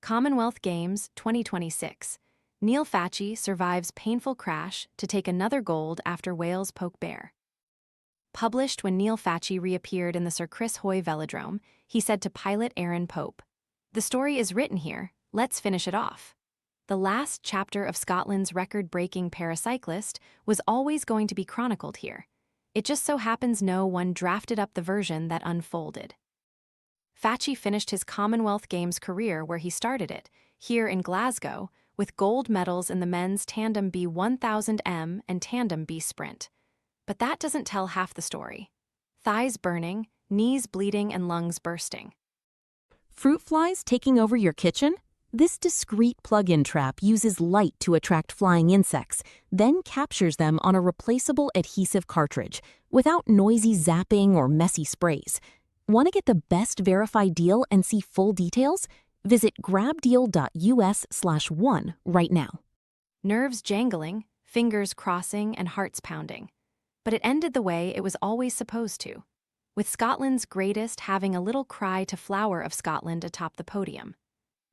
Commonwealth Games 2026. Neil Fachie survives painful crash to take another gold after Wales poke bear. Published when Neil Fachie reappeared in the Sir Chris Hoy Velodrome, he said to pilot Aaron Pope, "The story is written here, let's finish it off." The last chapter of Scotland's record-breaking para-cyclist was always going to be chronicled here. It just so happens no one drafted up the version that unfolded. Fachie finished his Commonwealth Games career where he started it, here in Glasgow, with gold medals in the men's tandem B 1000m and tandem B sprint. But that doesn't tell half the story. Thighs burning, knees bleeding, and lungs bursting. Fruit flies taking over your kitchen? This discreet plug-in trap uses light to attract flying insects, then captures them on a replaceable adhesive cartridge, without noisy zapping or messy sprays. Want to get the best verified deal and see full details? Visit grabdeal.us/1 right now. Nerves jangling, fingers crossing, and hearts pounding. But it ended the way it was always supposed to, with Scotland's greatest having a little cry to flower of Scotland atop the podium.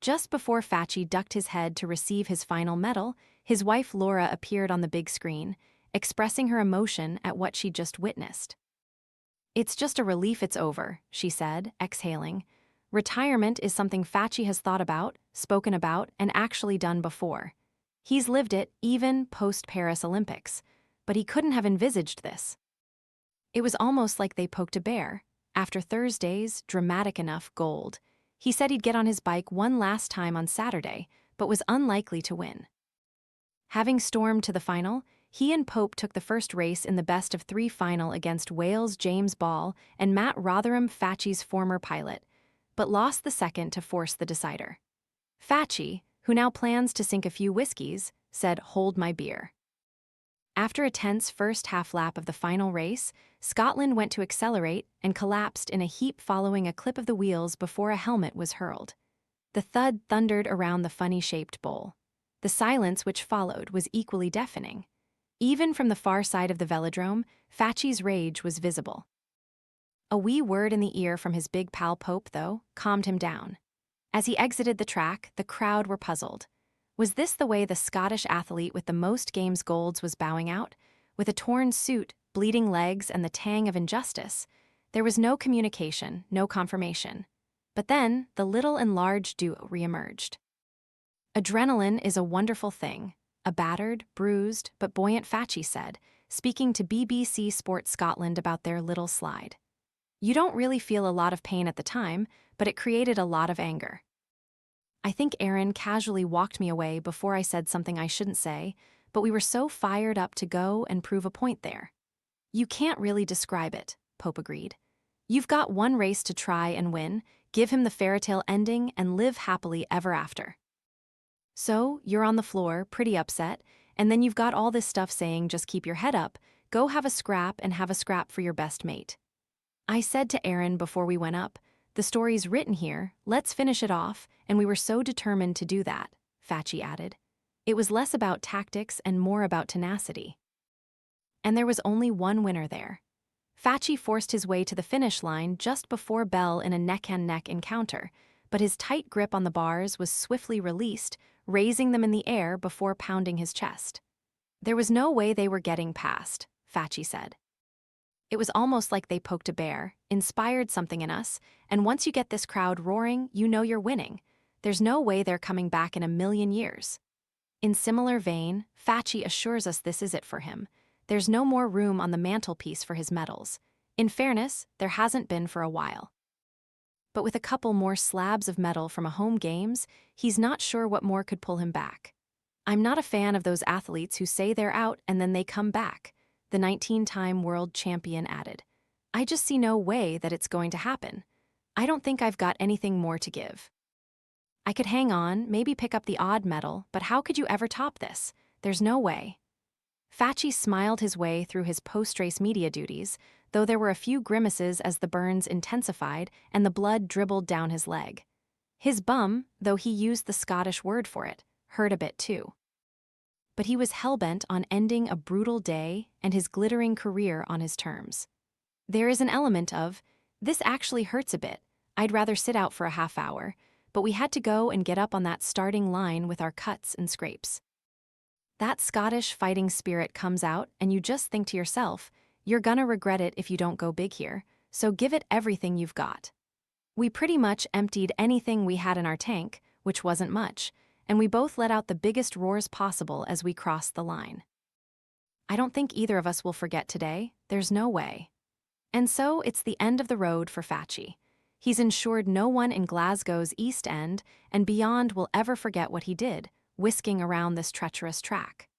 Just before Fachie ducked his head to receive his final medal, his wife Laura appeared on the big screen, expressing her emotion at what she'd just witnessed. "It's just a relief it's over," she said, exhaling. Retirement is something Fachie has thought about, spoken about, and actually done before. He's lived it even post-Paris Olympics, but he couldn't have envisaged this. It was almost like they poked a bear. After Thursday's dramatic enough gold, he said he'd get on his bike one last time on Saturday, but was unlikely to win. Having stormed to the final, he and Pope took the first race in the best-of-3 final against Wales' James Ball and Matt Rotherham, Fachie's former pilot, but lost the second to force the decider. Fachie, who now plans to sink a few whiskeys, said, "Hold my beer." After a tense first half lap of the final race, Scotland went to accelerate and collapsed in a heap following a clip of the wheels before a helmet was hurled. The thud thundered around the funny-shaped bowl. The silence which followed was equally deafening. Even from the far side of the velodrome, Fachie's rage was visible. A wee word in the ear from his big pal Pope, though, calmed him down. As he exited the track, the crowd were puzzled. Was this the way the Scottish athlete with the most Games golds was bowing out? With a torn suit, bleeding legs, and the tang of injustice, there was no communication, no confirmation. But then, the little and large duo re-emerged. "Adrenaline is a wonderful thing," a battered, bruised, but buoyant Fachie said, speaking to BBC Sport Scotland about their little slide. "You don't really feel a lot of pain at the time, but it created a lot of anger. I think Aaron casually walked me away before I said something I shouldn't say, but we were so fired up to go and prove a point there." "You can't really describe it," Pope agreed. "You've got one race to try and win, give him the fairytale ending, and live happily ever after. So, you're on the floor, pretty upset, and then you've got all this stuff saying just keep your head up, go have a scrap and have a scrap for your best mate. I said to Aaron before we went up, the story's written here, let's finish it off, and we were so determined to do that," Fachie added. "It was less about tactics and more about tenacity." And there was only one winner there. Fachie forced his way to the finish line just before bell in a neck-and-neck encounter, but his tight grip on the bars was swiftly released, raising them in the air before pounding his chest. "There was no way they were getting past," Fachie said. "It was almost like they poked a bear, inspired something in us, and once you get this crowd roaring, you know you're winning. There's no way they're coming back in a million years." In similar vein, Fachie assures us this is it for him. There's no more room on the mantelpiece for his medals. In fairness, there hasn't been for a while. But with a couple more slabs of metal from a home games, he's not sure what more could pull him back. "I'm not a fan of those athletes who say they're out and then they come back," the 19-time world champion added. "I just see no way that it's going to happen. I don't think I've got anything more to give. I could hang on, maybe pick up the odd medal, but how could you ever top this? There's no way." Fachie smiled his way through his post-race media duties, though there were a few grimaces as the burns intensified and the blood dribbled down his leg. His bum, though he used the Scottish word for it, hurt a bit too. But he was hell-bent on ending a brutal day and his glittering career on his terms. There is an element of, "This actually hurts a bit, I'd rather sit out for a half hour," but we had to go and get up on that starting line with our cuts and scrapes. That Scottish fighting spirit comes out, and you just think to yourself, you're gonna regret it if you don't go big here, so give it everything you've got. We pretty much emptied anything we had in our tank, which wasn't much, and we both let out the biggest roars possible as we crossed the line. I don't think either of us will forget today, there's no way. And so it's the end of the road for Fachie. He's ensured no one in Glasgow's East End and beyond will ever forget what he did, whisking around this treacherous track.